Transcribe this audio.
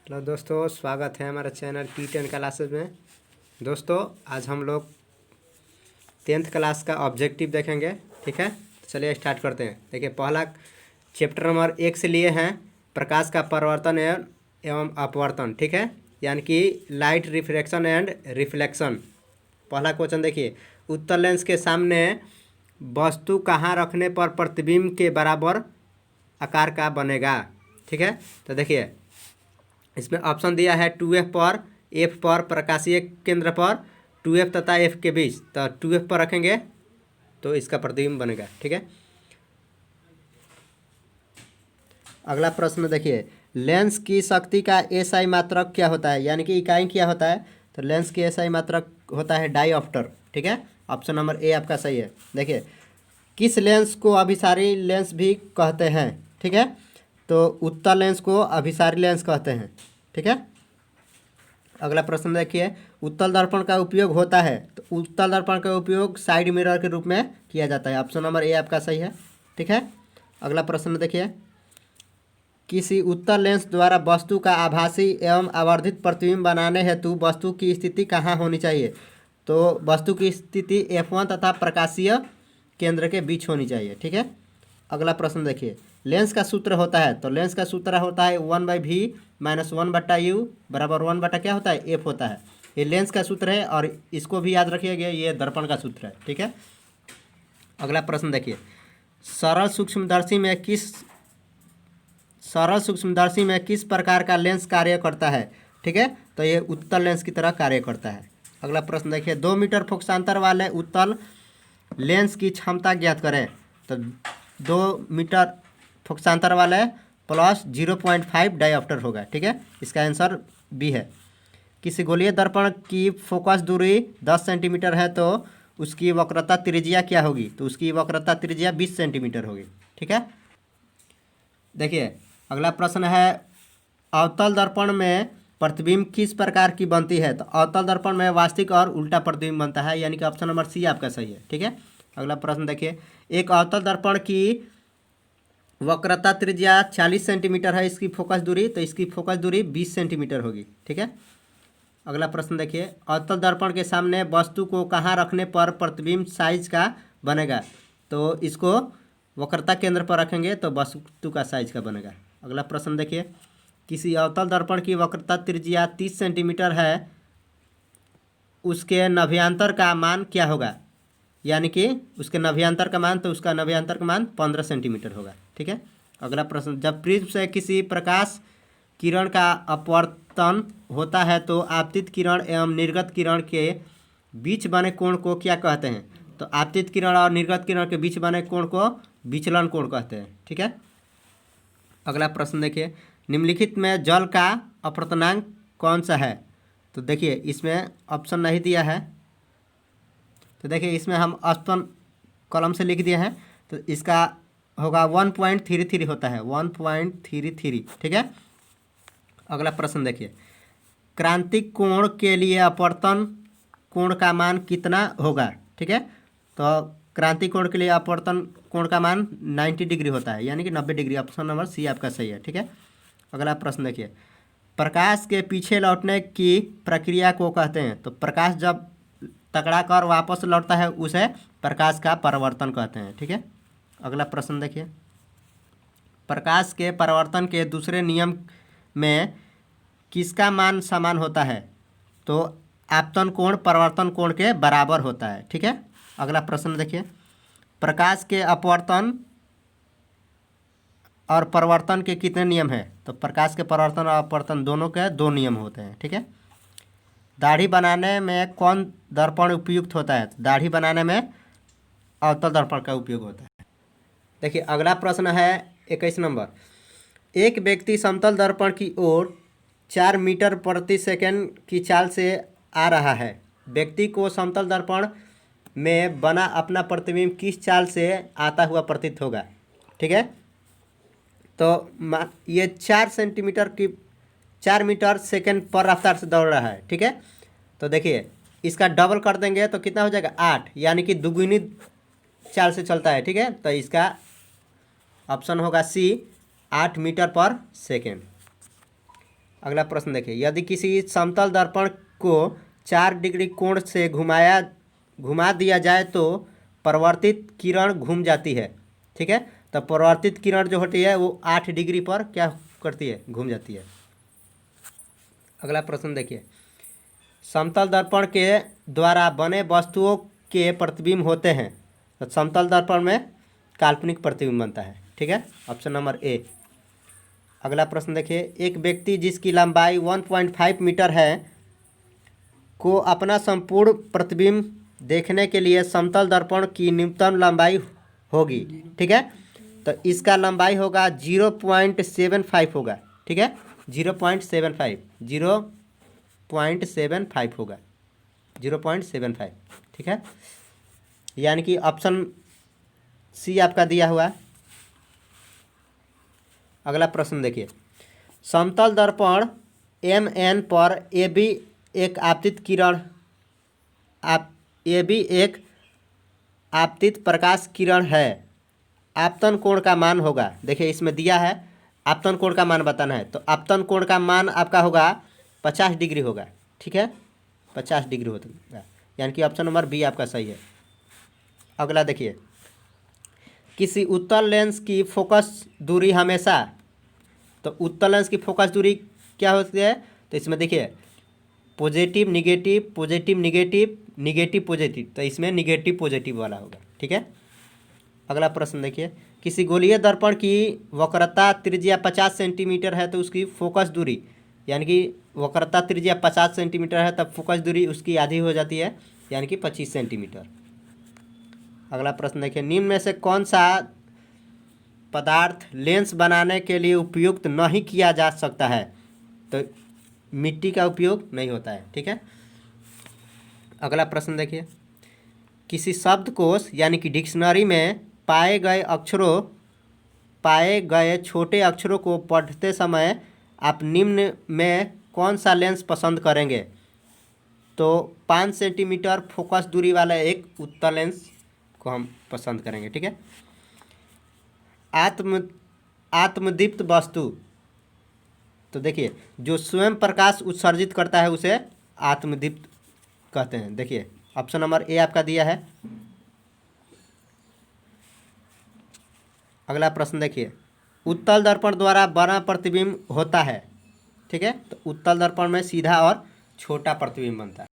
Hello दोस्तों, स्वागत है हमारे चैनल T10 क्लासेस में। दोस्तों आज हम लोग 10th क्लास का ऑब्जेक्टिव देखेंगे। ठीक है, तो चलिए स्टार्ट करते हैं। देखिए, पहला चैप्टर नंबर 1 से लिए हैं प्रकाश का परावर्तन एवं अपवर्तन। ठीक है, यानी कि लाइट रिफ्रैक्शन एंड रिफ्लेक्शन। पहला क्वेश्चन देखिए, उत्तल लेंस के सामने वस्तु कहाँ रखने पर प्रतिबिंब के बराबर आकार का बनेगा। ठीक है, तो देखिए इसमें ऑप्शन दिया है 2F पर, F पर, प्रकाशीय केंद्र पर, 2F तथा F के बीच। तो 2F पर रखेंगे तो इसका प्रतिबिंब बनेगा। ठीक है, अगला प्रश्न देखिए, लेंस की शक्ति का एसआई मात्रक क्या होता है, यानी कि इकाई क्या होता है। तो लेंस की एसआई मात्रक होता है डायऑप्टर। ठीक है, ऑप्शन नंबर ए आपका सही है। देखिए, किस लेंस को अभिसारी लेंस भी कहते हैं। ठीक है, तो उत्तल लेंस को अभिसारी लेंस कहते हैं। ठीक है, अगला प्रश्न देखिए, उत्तल दर्पण का उपयोग होता है। तो उत्तल दर्पण का उपयोग साइड मिरर के रूप में किया जाता है। ऑप्शन नंबर ए आपका सही है। ठीक है, अगला प्रश्न देखिए, किसी उत्तल लेंस द्वारा वस्तु का आभासी एवं आवर्धित प्रतिबिंब बनाने हेतु वस्तु की स्थिति कहाँ होनी चाहिए। तो वस्तु की स्थिति F1 तथा प्रकाशीय केंद्र के बीच होनी चाहिए। ठीक है, अगला प्रश्न देखिए, लेंस का सूत्र होता है। तो लेंस का सूत्र होता है 1/v माइनस 1/u बराबर 1 बटा क्या होता है, F होता है। ये लेंस का सूत्र है और इसको भी याद रखिएगा, ये दर्पण का सूत्र है। ठीक है, अगला प्रश्न देखिए, सरल सूक्ष्मदर्शी में किस प्रकार का लेंस कार्य करता है। ठीक है, तो ये उत्तल लेंस की तरह कार्य करता है। अगला प्रश्न देखिए, 2 मीटर फोकसांतर वाले उत्तल लेंस की क्षमता ज्ञात करें। तो 2 मीटर फोकसांतर वाले प्लस 0.5 डायऑप्टर होगा। ठीक है, इसका आंसर बी है। किसी गोलीय दर्पण की फोकस दूरी 10 सेंटीमीटर है तो उसकी वक्रता त्रिज्या क्या होगी। तो उसकी वक्रता त्रिज्या 20 सेंटीमीटर होगी। ठीक है, देखिए अगला प्रश्न है, अवतल दर्पण में प्रतिबिंब किस प्रकार की बनती है। तो अवतल दर्पण में वास्तविक और उल्टा प्रतिबिंब बनता है, यानी कि ऑप्शन नंबर सी आपका सही है। ठीक है, अगला प्रश्न देखिए, एक अवतल दर्पण की वक्रता त्रिज्या 40 सेंटीमीटर है, इसकी फोकस दूरी, तो इसकी फोकस दूरी 20 सेंटीमीटर होगी। ठीक है, अगला प्रश्न देखिए, अवतल दर्पण के सामने वस्तु को कहाँ रखने पर प्रतिबिंब साइज का बनेगा। तो इसको वक्रता केंद्र पर रखेंगे तो वस्तु का साइज का बनेगा। अगला प्रश्न देखिए, किसी अवतल दर्पण की वक्रता त्रिज्या 30 सेंटीमीटर है, उसके नभ्यांतर का मान क्या होगा, यानी कि उसके नभ्यांतर का मान, तो उसका नभ्यांतर का मान 15 सेंटीमीटर होगा। ठीक है, अगला प्रश्न, जब प्रिज्म से किसी प्रकाश किरण का अपवर्तन होता है तो आपतित किरण एवं निर्गत किरण के बीच बने कोण को क्या कहते हैं। तो आपतित किरण और निर्गत किरण के बीच बने कोण को विचलन कोण कहते हैं। ठीक है, अगला प्रश्न देखिए, निम्नलिखित में जल का अपवर्तनांक कौन सा है। तो देखिए इसमें ऑप्शन नहीं दिया है, तो देखिए इसमें हम ऑप्शन कॉलम से लिख दिए हैं, तो इसका होगा 1.33 होता है, 1.33। ठीक है, अगला प्रश्न देखिए, क्रांतिक कोण के लिए अपवर्तन कोण का मान कितना होगा। ठीक है, तो क्रांतिक कोण के लिए अपवर्तन कोण का मान 90 डिग्री होता है, यानी कि 90 डिग्री। ऑप्शन नंबर सी आपका सही है। ठीक है, अगला प्रश्न देखिए, प्रकाश के पीछे लौटने की प्रक्रिया को कहते हैं। तो प्रकाश जब तकड़ा कर वापस लौटता है उसे प्रकाश का परावर्तन कहते हैं। ठीक है, अगला प्रश्न देखिए, प्रकाश के परावर्तन के दूसरे नियम में किसका मान समान होता है। तो आपतन कोण परावर्तन कोण के बराबर होता है। ठीक है, अगला प्रश्न देखिए, प्रकाश के अपवर्तन और परावर्तन के कितने नियम हैं। तो प्रकाश के परावर्तन और अपवर्तन दोनों के 2 नियम होते हैं। ठीक है, दाढ़ी बनाने में कौन दर्पण उपयुक्त होता है। दाढ़ी बनाने में अवतल दर्पण का उपयोग होता है। देखिए अगला प्रश्न है 21 नंबर, एक व्यक्ति समतल दर्पण की ओर 4 मीटर प्रति सेकंड की चाल से आ रहा है। व्यक्ति को समतल दर्पण में बना अपना प्रतिबिंब किस चाल से आता हुआ प्रतीत होगा। ठीक है, तो ये 4 मीटर सेकंड पर रफ्तार से दौड़ रहा है। ठीक है, तो देखिए इसका डबल कर देंगे तो कितना हो जाएगा 8, यानी कि दुगुनी चाल से चलता है। ठीक है, तो इसका ऑप्शन होगा सी, 8 मीटर पर सेकेंड। अगला प्रश्न देखिए, यदि किसी समतल दर्पण को 4 डिग्री कोण से घुमा दिया जाए तो परावर्तित किरण घूम जाती है। ठीक है, तो परावर्तित किरण जो होती है वो 8 डिग्री पर क्या करती है, घूम जाती है। अगला प्रश्न देखिए, समतल दर्पण के द्वारा बने वस्तुओं के प्रतिबिंब होते हैं, तो समतल दर्पण में काल्पनिक प्रतिबिंब बनता है। ठीक है, ऑप्शन नंबर ए। अगला प्रश्न देखिए, एक व्यक्ति जिसकी लंबाई 1.5 मीटर है को अपना संपूर्ण प्रतिबिंब देखने के लिए समतल दर्पण की न्यूनतम लंबाई होगी। ठीक है, तो इसका लंबाई होगा 0.75 होगा। ठीक है, 0.75 होगा, 0.75। ठीक है, यानी कि ऑप्शन सी आपका दिया हुआ है। अगला प्रश्न देखिए, समतल दर्पण MN पर AB एक आपतित किरण AB एक आपतित प्रकाश किरण है। आपतन कोण का मान होगा, देखिए इसमें दिया है आपतन कोण का मान बताना है, तो आपतन कोण का मान आपका होगा 50 डिग्री होगा। ठीक है, 50 डिग्री होगा, यानी कि ऑप्शन नंबर बी आपका सही है। अगला देखिए, किसी उत्तल लेंस की फोकस दूरी हमेशा, तो उत्तल लेंस की फोकस दूरी क्या होती है, तो इसमें देखिए positive negative positive negative negative positive, तो इसमें निगेटिव पॉजिटिव वाला होगा। ठीक है, अगला प्रश्न देखिए, किसी गोलीय दर्पण की वक्रता त्रिज्या 50 सेंटीमीटर है तो उसकी फोकस दूरी, यानी कि वक्रता त्रिज्या 50 सेंटीमीटर है तब फोकस दूरी उसकी आधी हो जाती है, यानी कि 25 सेंटीमीटर। अगला प्रश्न देखिए, निम्न में से कौन सा पदार्थ लेंस बनाने के लिए उपयुक्त नहीं किया जा सकता है, तो मिट्टी का उपयोग नहीं होता है। ठीक है, अगला प्रश्न देखिए, किसी शब्दकोश यानी कि डिक्शनरी में पाए गए छोटे अक्षरों को पढ़ते समय आप निम्न में कौन सा लेंस पसंद करेंगे, तो 5 सेंटीमीटर फोकस दूरी वाला एक उत्तल लेंस को हम पसंद करेंगे। ठीक है, आत्मदीप्त वस्तु, तो देखिए जो स्वयं प्रकाश उत्सर्जित करता है उसे आत्मदीप्त कहते हैं। देखिए ऑप्शन नंबर ए आपका दिया है। अगला प्रश्न देखिए, उत्तल दर्पण द्वारा बड़ा प्रतिबिंब होता है। ठीक है, तो उत्तल दर्पण में सीधा और छोटा प्रतिबिंब बनता है।